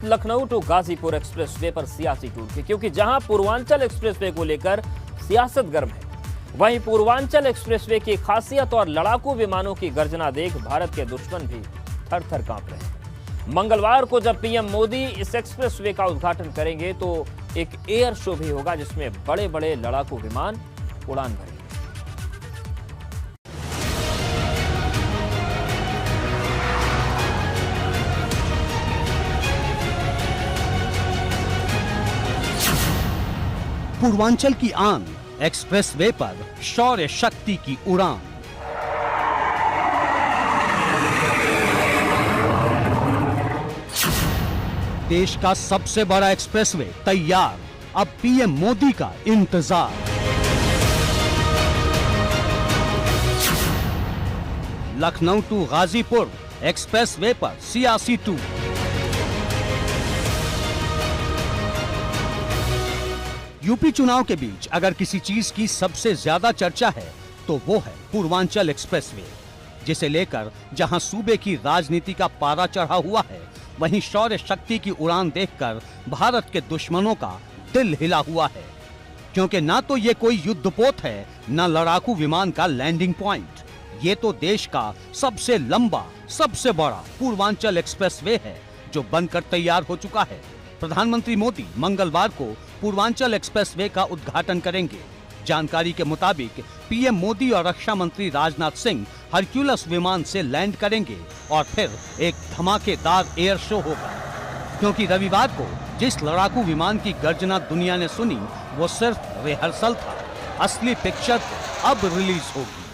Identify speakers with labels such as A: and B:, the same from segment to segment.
A: Lucknow to Ghazipur expressway पर सियासी tour की, क्योंकि जहां पूर्वांचल एक्सप्रेसवे को लेकर सियासत गर्म है, वहीं पूर्वांचल एक्सप्रेसवे की खासियत और लड़ाकू विमानों की गर्जना देख भारत के दुश्मन भी थर-थर कांप रहे हैं। मंगलवार को जब पीएम मोदी इस एक्सप्रेसवे का उद्घाटन करेंगे तो एक एयर शो भी होगा, जिसमें बड़े-बड़े लड़ाकू विमान उड़ान भरेंगे।
B: पूर्वांचल की आन, एक्सप्रेसवे पर शौर्य शक्ति की उड़ान। देश का सबसे बड़ा एक्सप्रेसवे तैयार, अब पीएम मोदी का इंतजार। लखनऊ टू गाजीपुर एक्सप्रेसवे पर सियासी टूर। यूपी चुनाव के बीच अगर किसी चीज की सबसे ज्यादा चर्चा है तो वो है पूर्वांचल एक्सप्रेसवे, जिसे लेकर जहां सूबे की राजनीति का पारा चढ़ा हुआ है, वहीं शौर्य शक्ति की उड़ान देखकर भारत के दुश्मनों का दिल हिला हुआ है। क्योंकि ना तो ये कोई युद्धपोत है, ना लड़ाकू विमान का लैंडिंग पॉइंट। ये तो देश का सबसे लंबा, सबसे बड़ा पूर्वांचल एक्सप्रेसवे है, जो बनकर तैयार हो चुका है। प्रधानमंत्री मोदी मंगलवार को पूर्वांचल एक्सप्रेसवे का उद्घाटन करेंगे। जानकारी के मुताबिक पीएम मोदी और रक्षा मंत्री राजनाथ सिंह हरक्यूलस विमान से लैंड करेंगे और फिर एक धमाकेदार एयर शो होगा। क्योंकि रविवार को जिस लड़ाकू विमान की गर्जना दुनिया ने सुनी, वो सिर्फ रिहर्सल था। असली पिक्चर अब रिलीज होगी।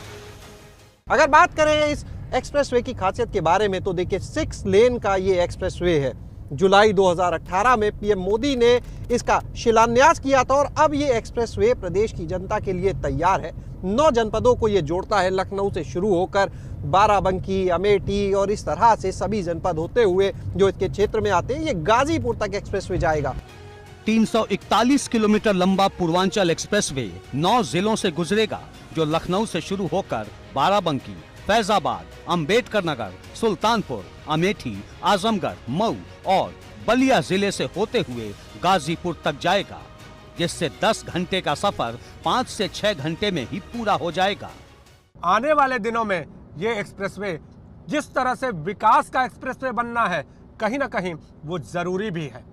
C: अगर बात करें इस एक्सप्रेसवे की खासियत के बारे में, तो देखिए 6 लेन का ये एक्सप्रेसवे है। जुलाई 2018 में पीएम मोदी ने इसका शिलान्यास किया था और अब ये एक्सप्रेसवे प्रदेश की जनता के लिए तैयार है। 9 जनपदों को ये जोड़ता है। लखनऊ से शुरू होकर बाराबंकी, अमेठी और इस तरह से सभी जनपद होते हुए जो इसके क्षेत्र में आते हैं, ये गाजीपुर तक एक्सप्रेसवे जाएगा।
B: 341 किलोमीटर लंबा पूर्वांचल एक्सप्रेसवे 9 जिलों से गुजरेगा, जो लखनऊ से शुरू होकर बाराबंकी, फैजाबाद, अंबेडकर नगर, सुल्तानपुर, अमेठी, आजमगढ़, मऊ और बलिया जिले से होते हुए गाजीपुर तक जाएगा, जिससे 10 घंटे का सफर 5 से 6 घंटे में ही पूरा हो जाएगा।
D: आने वाले दिनों में ये एक्सप्रेसवे जिस तरह से विकास का एक्सप्रेसवे बनना है, कहीं ना कहीं वो जरूरी भी है।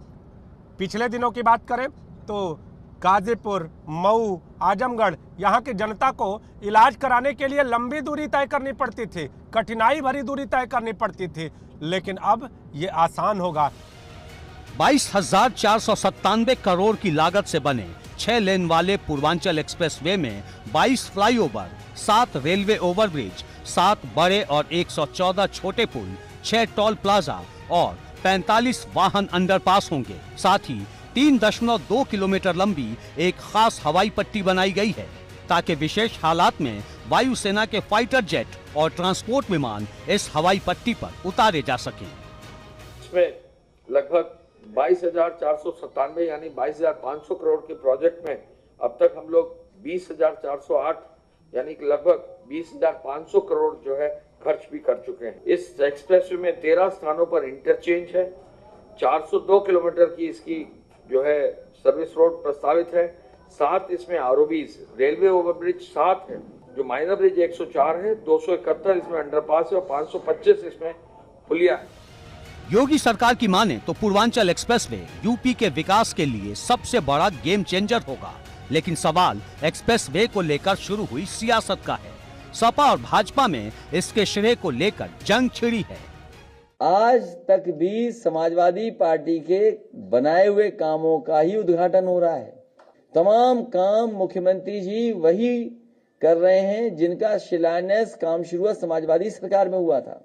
D: पिछले दिनों की बात करें तो गाजीपुर, मऊ, आजमगढ़, यहाँ की जनता को इलाज कराने के लिए लंबी दूरी तय करनी पड़ती थी, कठिनाई भरी दूरी तय करनी पड़ती थी, लेकिन अब ये आसान होगा।
B: 22,497 करोड़ की लागत से बने 6 लेन वाले पूर्वांचल एक्सप्रेसवे में 22 फ्लाईओवर, 7 रेलवे ओवरब्रिज, 7 बड़े और 114 छोटे पुल, 6 टोल प्लाजा और 45 वाहन अंडरपास होंगे। साथ ही 3.2 किलोमीटर लंबी एक खास हवाई पट्टी बनाई गई है, ताकि विशेष हालात में वायुसेना के फाइटर जेट और ट्रांसपोर्ट विमान इस हवाई पट्टी पर उतारे जा सकें।
E: इसमें लगभग 22,497 यानी 22,500 करोड़ के प्रोजेक्ट में अब तक हम लोग 20,408 यानी कि लगभग 20,500 करोड़ जो है खर्च भी कर चुके हैं। इस एक्सप्रेसवे में 13 स्थानों पर इंटरचेंज है। 402 किलोमीटर की इसकी जो है सर्विस रोड प्रस्तावित है। 7 इसमें आरओबीज, रेलवे ओवरब्रिज 7 है, जो माइनर ब्रिज 104 है, 271 इसमें अंडरपास है और 525 इसमें पुलिया है।
B: योगी सरकार की माने तो पूर्वांचल एक्सप्रेसवे यूपी के विकास के लिए सबसे बड़ा गेम चेंजर होगा। लेकिन सवाल एक्सप्रेसवे को लेकर शुरू हुई सियासत का है। सपा और भाजपा में इसके श्रेय को लेकर जंग छिड़ी है।
F: आज तक भी समाजवादी पार्टी के बनाए हुए कामों का ही उद्घाटन हो रहा है। तमाम काम मुख्यमंत्री जी वही कर रहे हैं जिनका शिलान्यास काम शुरुआत समाजवादी सरकार में हुआ था।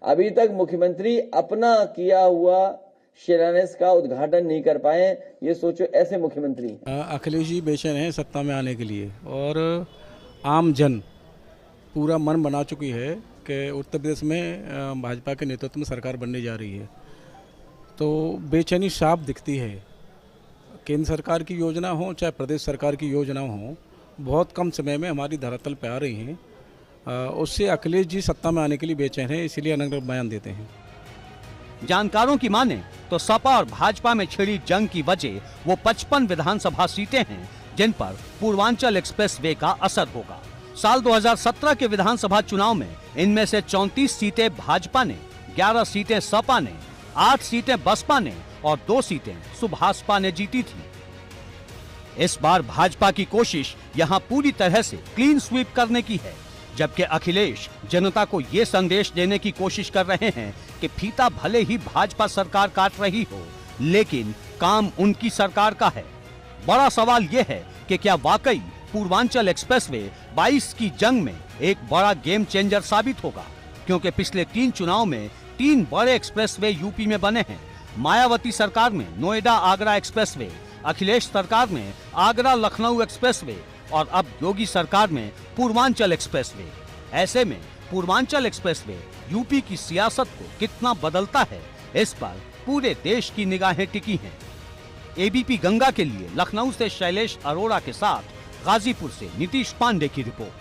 F: अभी तक मुख्यमंत्री अपना किया हुआ शिलान्यास का उद्घाटन नहीं कर पाए। ये सोचो, ऐसे मुख्यमंत्री।
G: अखिलेश जी बेचैन हैं सत्ता में आने के लिए, और आम जन पूरा मन बना चुकी है कि उत्तर प्रदेश में भाजपा के नेतृत्व में सरकार बनने जा रही है। तो बेचैनी साफ दिखती है। केंद्र सरकार की योजना हो चाहे प्रदेश सरकार की योजना हो, बहुत कम समय में हमारी धरातल पे आ रही हैं। उससे अखिलेश जी सत्ता में आने के लिए बेचैन है, इसीलिए अलग अलग बयान देते हैं।
B: जानकारों की माने तो सपा और भाजपा में छिड़ी जंग की वजह वो 55 विधानसभा सीटें हैं जिन पर पूर्वांचल एक्सप्रेसवे का असर होगा। साल 2017 के विधानसभा चुनाव में इनमें से 34 सीटें भाजपा ने, 11 सीटें सपा ने, 8 सीटें बसपा ने और 2 सीटें सुभाषपा ने जीती थी। इस बार भाजपा की कोशिश यहां पूरी तरह से क्लीन स्वीप करने की है, जबकि अखिलेश जनता को ये संदेश देने की कोशिश कर रहे हैं कि फीता भले ही भाजपा सरकार काट रही हो, लेकिन काम उनकी सरकार का है। बड़ा सवाल ये है कि क्या वाकई पूर्वांचल एक्सप्रेसवे 22 की जंग में एक बड़ा गेम चेंजर साबित होगा, क्योंकि पिछले 3 चुनाव में 3 बड़े एक्सप्रेसवे यूपी में बने हैं। मायावती सरकार में नोएडा आगरा एक्सप्रेसवे, अखिलेश सरकार में आगरा लखनऊ एक्सप्रेसवे और अब योगी सरकार में पूर्वांचल एक्सप्रेसवे। ऐसे में पूर्वांचल एक्सप्रेसवे यूपी की सियासत को कितना बदलता है, इस पर पूरे देश की निगाहें टिकी हैं। एबीपी गंगा के लिए लखनऊ से शैलेश अरोड़ा के साथ गाजीपुर से नीतीश पांडे की रिपोर्ट।